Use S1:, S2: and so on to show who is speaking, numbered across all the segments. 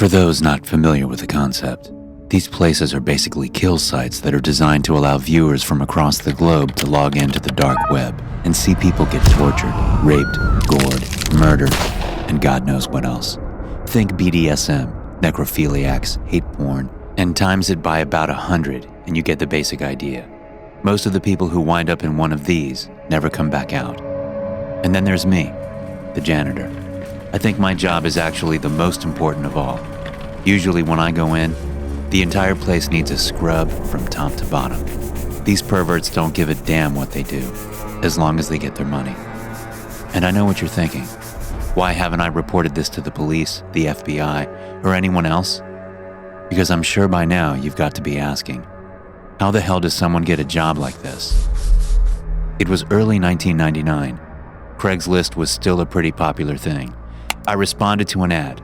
S1: For those not familiar with the concept, these places are basically kill sites that are designed to allow viewers from across the globe to log into the dark web and see people get tortured, raped, gored, murdered, and God knows what else. Think BDSM, necrophiliacs, hate porn, and times it by about 100 and you get the basic idea. Most of the people who wind up in one of these never come back out. And then there's me, the janitor. I think my job is actually the most important of all. Usually when I go in, the entire place needs a scrub from top to bottom. These perverts don't give a damn what they do, as long as they get their money. And I know what you're thinking. Why haven't I reported this to the police, the FBI, or anyone else? Because I'm sure by now you've got to be asking, how the hell does someone get a job like this? It was early 1999. Craigslist was still a pretty popular thing. I responded to an ad.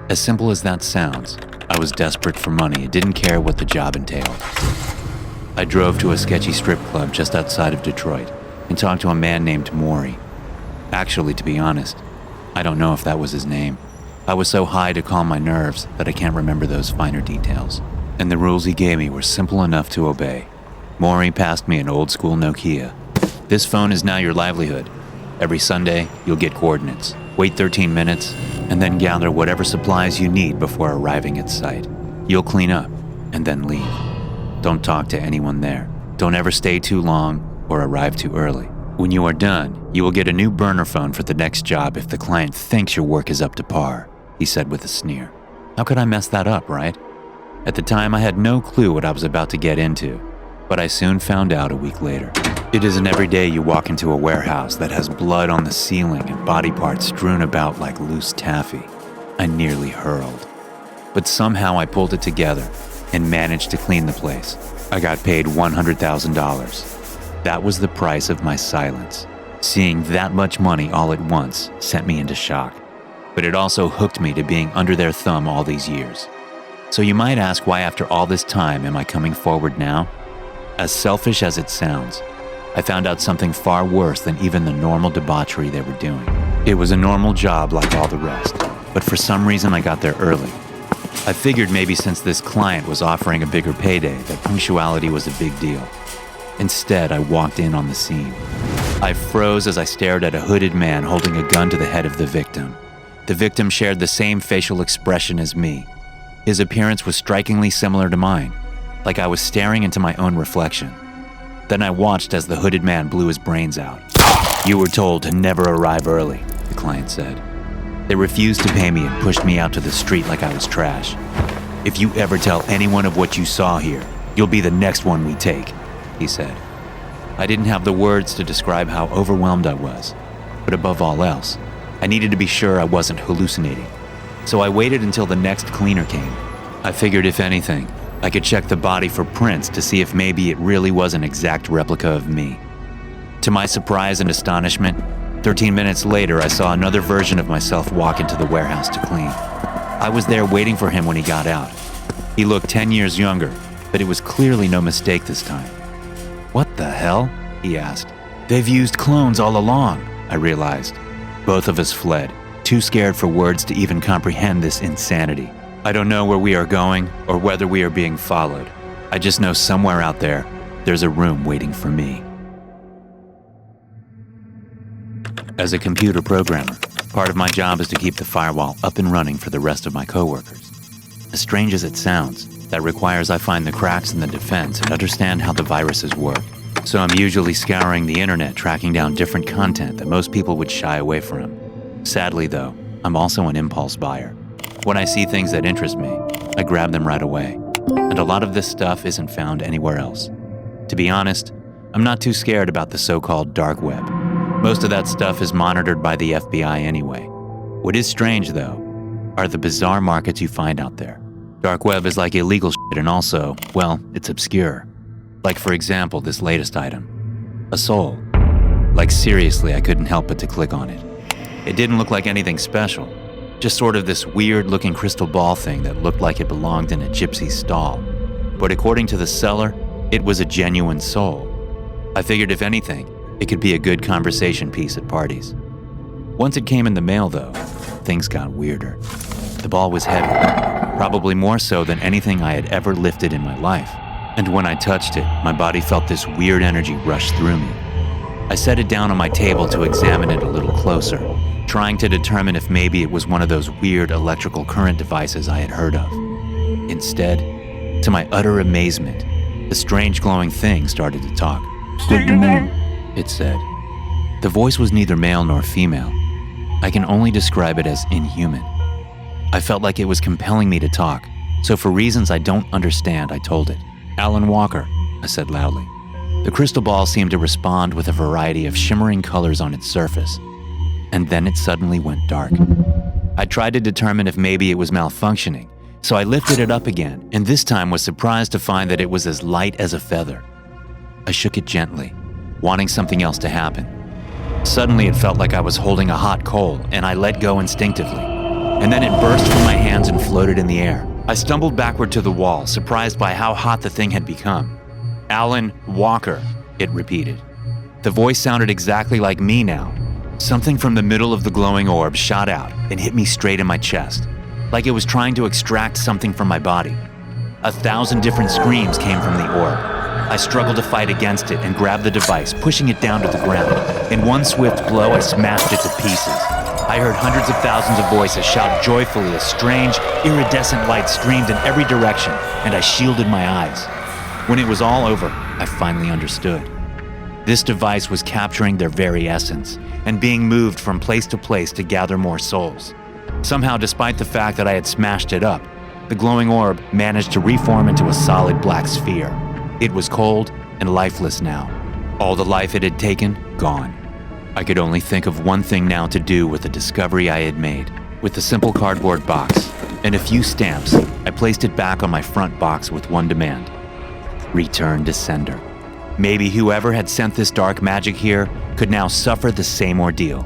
S1: As simple as that sounds, I was desperate for money and didn't care what the job entailed. I drove to a sketchy strip club just outside of Detroit and talked to a man named Maury. Actually, to be honest, I don't know if that was his name. I was so high to calm my nerves that I can't remember those finer details. And the rules he gave me were simple enough to obey. Maury passed me an old school Nokia. This phone is now your livelihood. Every Sunday, you'll get coordinates. Wait 13 minutes, and then gather whatever supplies you need before arriving at site. You'll clean up, and then leave. Don't talk to anyone there. Don't ever stay too long or arrive too early. When you are done, you will get a new burner phone for the next job if the client thinks your work is up to par, he said with a sneer. How could I mess that up, right? At the time, I had no clue what I was about to get into, but I soon found out a week later. It isn't every day you walk into a warehouse that has blood on the ceiling and body parts strewn about like loose taffy. I nearly hurled. But somehow I pulled it together and managed to clean the place. I got paid $100,000. That was the price of my silence. Seeing that much money all at once sent me into shock. But it also hooked me to being under their thumb all these years. So you might ask, why after all this time am I coming forward now? As selfish as it sounds, I found out something far worse than even the normal debauchery they were doing. It was a normal job like all the rest, but for some reason I got there early. I figured maybe since this client was offering a bigger payday that punctuality was a big deal. Instead, I walked in on the scene. I froze as I stared at a hooded man holding a gun to the head of the victim. The victim shared the same facial expression as me. His appearance was strikingly similar to mine, like I was staring into my own reflection. Then I watched as the hooded man blew his brains out. You were told to never arrive early, the client said. They refused to pay me and pushed me out to the street like I was trash. If you ever tell anyone of what you saw here, you'll be the next one we take, he said. I didn't have the words to describe how overwhelmed I was, but above all else, I needed to be sure I wasn't hallucinating. So I waited until the next cleaner came. I figured if anything, I could check the body for prints to see if maybe it really was an exact replica of me. To my surprise and astonishment, 13 minutes later I saw another version of myself walk into the warehouse to clean. I was there waiting for him when he got out. He looked 10 years younger, but it was clearly no mistake this time. What the hell? He asked. They've used clones all along, I realized. Both of us fled, too scared for words to even comprehend this insanity. I don't know where we are going or whether we are being followed. I just know somewhere out there, there's a room waiting for me. As a computer programmer, part of my job is to keep the firewall up and running for the rest of my coworkers. As strange as it sounds, that requires I find the cracks in the defense and understand how the viruses work. So I'm usually scouring the internet, tracking down different content that most people would shy away from. Sadly though, I'm also an impulse buyer. When I see things that interest me, I grab them right away. And a lot of this stuff isn't found anywhere else. To be honest, I'm not too scared about the so-called dark web. Most of that stuff is monitored by the FBI anyway. What is strange, though, are the bizarre markets you find out there. Dark web is like illegal shit and also, well, it's obscure. Like for example, this latest item. A soul. Like seriously, I couldn't help but to click on it. It didn't look like anything special. Just sort of this weird-looking crystal ball thing that looked like it belonged in a gypsy's stall. But according to the seller, it was a genuine soul. I figured if anything, it could be a good conversation piece at parties. Once it came in the mail, though, things got weirder. The ball was heavy, probably more so than anything I had ever lifted in my life. And when I touched it, my body felt this weird energy rush through me. I set it down on my table to examine it a little closer, trying to determine if maybe it was one of those weird electrical current devices I had heard of. Instead, to my utter amazement, the strange glowing thing started to talk. "State your name," it said. The voice was neither male nor female. I can only describe it as inhuman. I felt like it was compelling me to talk, so for reasons I don't understand, I told it. "Alan Walker," I said loudly. The crystal ball seemed to respond with a variety of shimmering colors on its surface, and then it suddenly went dark. I tried to determine if maybe it was malfunctioning, so I lifted it up again, and this time was surprised to find that it was as light as a feather. I shook it gently, wanting something else to happen. Suddenly it felt like I was holding a hot coal, and I let go instinctively. And then it burst from my hands and floated in the air. I stumbled backward to the wall, surprised by how hot the thing had become. "Alan Walker," it repeated. The voice sounded exactly like me now. Something from the middle of the glowing orb shot out and hit me straight in my chest, like it was trying to extract something from my body. 1,000 different screams came from the orb. I struggled to fight against it and grabbed the device, pushing it down to the ground. In one swift blow, I smashed it to pieces. I heard hundreds of thousands of voices shout joyfully as strange, iridescent light streamed in every direction, and I shielded my eyes. When it was all over, I finally understood. This device was capturing their very essence and being moved from place to place to gather more souls. Somehow, despite the fact that I had smashed it up, the glowing orb managed to reform into a solid black sphere. It was cold and lifeless now. All the life it had taken, gone. I could only think of one thing now to do with the discovery I had made. With the simple cardboard box and a few stamps, I placed it back on my front box with one demand: return to sender. Maybe whoever had sent this dark magic here could now suffer the same ordeal.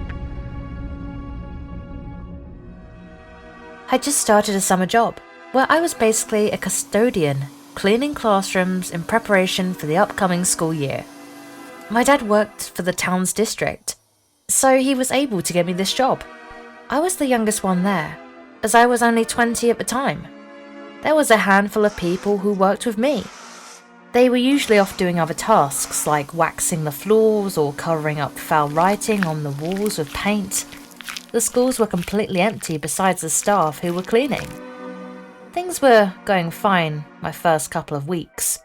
S2: I just started a summer job where I was basically a custodian, cleaning classrooms in preparation for the upcoming school year. My dad worked for the town's district, so he was able to get me this job. I was the youngest one there, as I was only 20 at the time. There was a handful of people who worked with me. They were usually off doing other tasks like waxing the floors or covering up foul writing on the walls with paint. The schools were completely empty besides the staff who were cleaning. Things were going fine my first couple of weeks.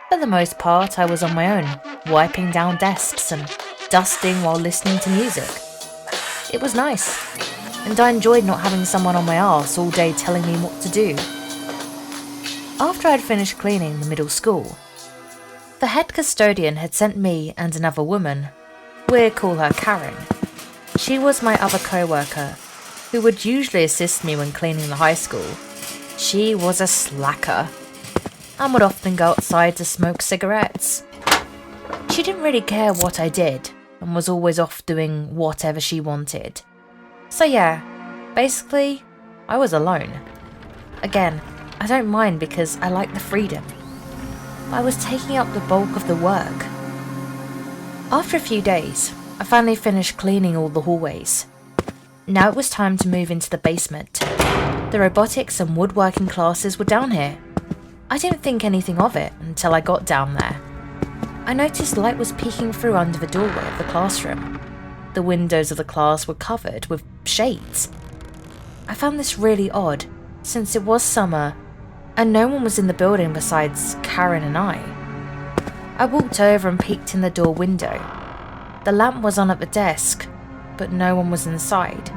S2: For the most part, I was on my own, wiping down desks and dusting while listening to music. It was nice, and I enjoyed not having someone on my arse all day telling me what to do. After I'd finished cleaning the middle school, the head custodian had sent me and another woman, we'll call her Karen. She was my other co-worker, who would usually assist me when cleaning the high school. She was a slacker, and would often go outside to smoke cigarettes. She didn't really care what I did, and was always off doing whatever she wanted. So yeah, basically, I was alone. Again, I don't mind because I like the freedom. I was taking up the bulk of the work. After a few days, I finally finished cleaning all the hallways. Now it was time to move into the basement. The robotics and woodworking classes were down here. I didn't think anything of it until I got down there. I noticed light was peeking through under the doorway of the classroom. The windows of the class were covered with shades. I found this really odd, since it was summer and no one was in the building besides Karen and I. I walked over and peeked in the door window. The lamp was on at the desk, but no one was inside.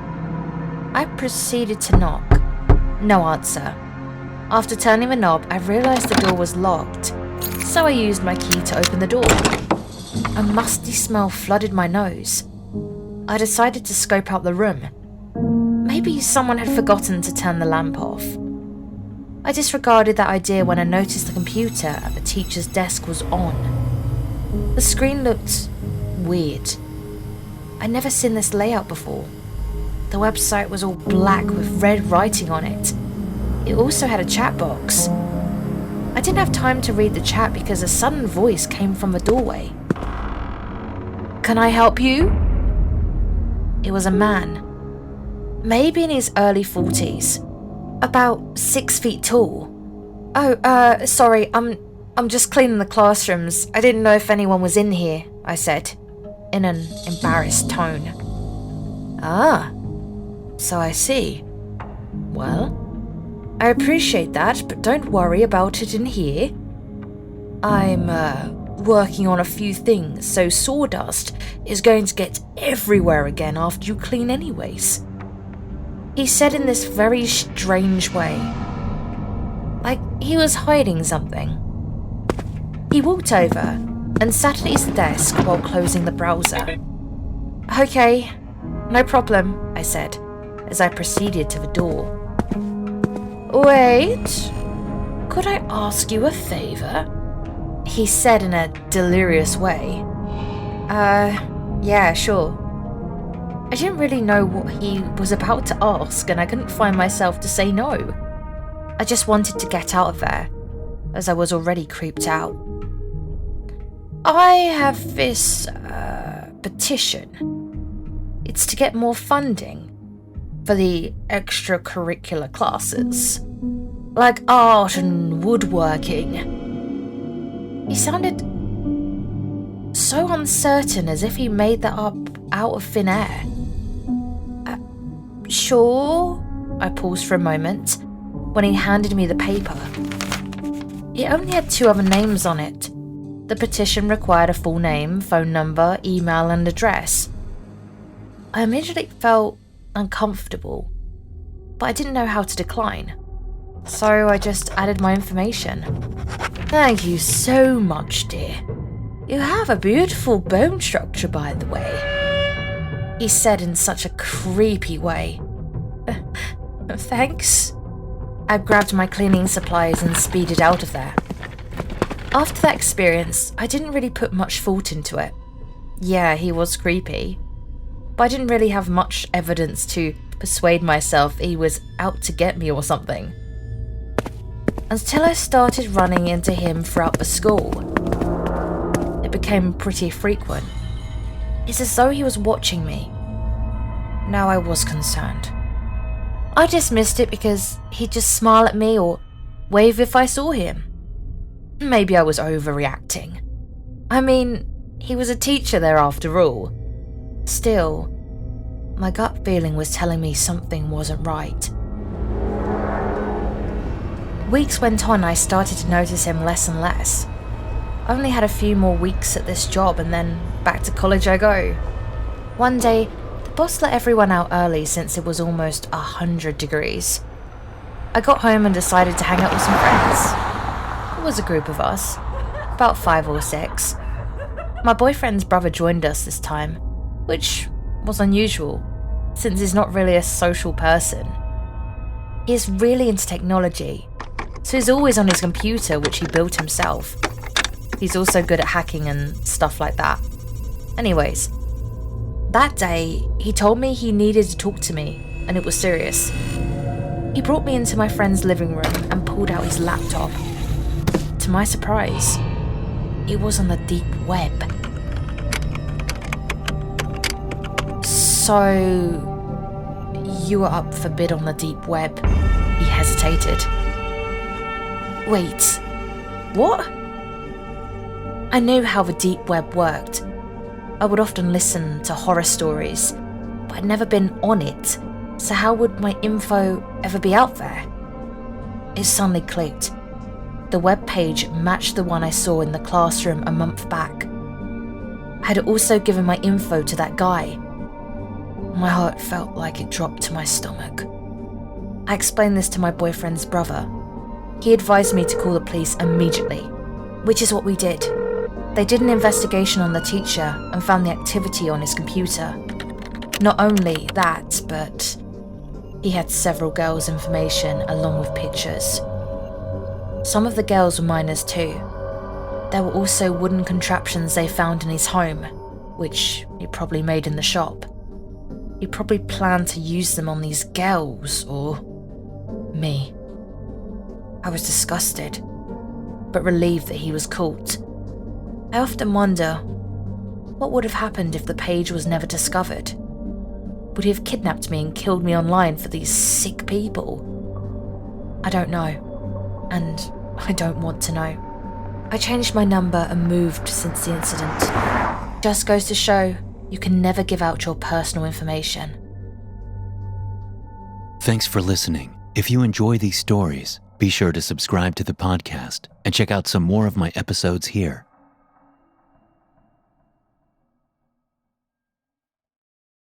S2: I proceeded to knock. No answer. After turning the knob, I realised the door was locked, so I used my key to open the door. A musty smell flooded my nose. I decided to scope out the room. Maybe someone had forgotten to turn the lamp off. I disregarded that idea when I noticed the computer at the teacher's desk was on. The screen looked weird. I'd never seen this layout before. The website was all black with red writing on it. It also had a chat box. I didn't have time to read the chat because a sudden voice came from the doorway. "Can I help you?" It was a man, maybe in his early 40s. About 6 feet tall. Oh, sorry, I'm just cleaning the classrooms. I didn't know if anyone was in here, I said, in an embarrassed tone. Ah, so I see. Well, I appreciate that, but don't worry about it in here. I'm, working on a few things, so sawdust is going to get everywhere again after you clean anyways. He said in this very strange way, like he was hiding something. He walked over and sat at his desk while closing the browser. Okay, no problem, I said, as I proceeded to the door. Wait, could I ask you a favor? He said in a delirious way. Yeah, sure. I didn't really know what he was about to ask, and I couldn't find myself to say no. I just wanted to get out of there, as I was already creeped out. I have this, petition. It's to get more funding for the extracurricular classes, like art and woodworking. He sounded so uncertain, as if he made that up out of thin air. Sure, I paused for a moment when he handed me the paper. It only had 2 other names on it. The petition required a full name, phone number, email, and address. I immediately felt uncomfortable, but I didn't know how to decline. So I just added my information. Thank you so much, dear. You have a beautiful bone structure, by the way, he said in such a creepy way. Thanks. I grabbed my cleaning supplies and speeded out of there. After that experience, I didn't really put much thought into it. Yeah, he was creepy, but I didn't really have much evidence to persuade myself he was out to get me or something. Until I started running into him throughout the school. It became pretty frequent. It's as though he was watching me. Now I was concerned. I dismissed it because he'd just smile at me or wave if I saw him. Maybe I was overreacting. I mean, he was a teacher there after all. Still, my gut feeling was telling me something wasn't right. Weeks went on, I started to notice him less and less. I only had a few more weeks at this job and then back to college I go. One day, the boss let everyone out early since it was almost 100 degrees. I got home and decided to hang out with some friends. It was a group of us, about 5 or 6. My boyfriend's brother joined us this time, which was unusual, since he's not really a social person. He is really into technology, so he's always on his computer, which he built himself. He's also good at hacking and stuff like that. Anyways, that day, he told me he needed to talk to me, and it was serious. He brought me into my friend's living room and pulled out his laptop. To my surprise, it was on the deep web. So, you were up for bid on the deep web? He hesitated. Wait, what? I knew how the deep web worked. I would often listen to horror stories, but I'd never been on it, so how would my info ever be out there? It suddenly clicked. The web page matched the one I saw in the classroom a month back. I had also given my info to that guy. My heart felt like it dropped to my stomach. I explained this to my boyfriend's brother. He advised me to call the police immediately, which is what we did. They did an investigation on the teacher and found the activity on his computer. Not only that, but he had several girls' information along with pictures. Some of the girls were minors too. There were also wooden contraptions they found in his home, which he probably made in the shop. He probably planned to use them on these girls, or me. I was disgusted, but relieved that he was caught. I often wonder, what would have happened if the page was never discovered? Would he have kidnapped me and killed me online for these sick people? I don't know. And I don't want to know. I changed my number and moved since the incident. Just goes to show you can never give out your personal information.
S1: Thanks for listening. If you enjoy these stories, be sure to subscribe to the podcast and check out some more of my episodes here.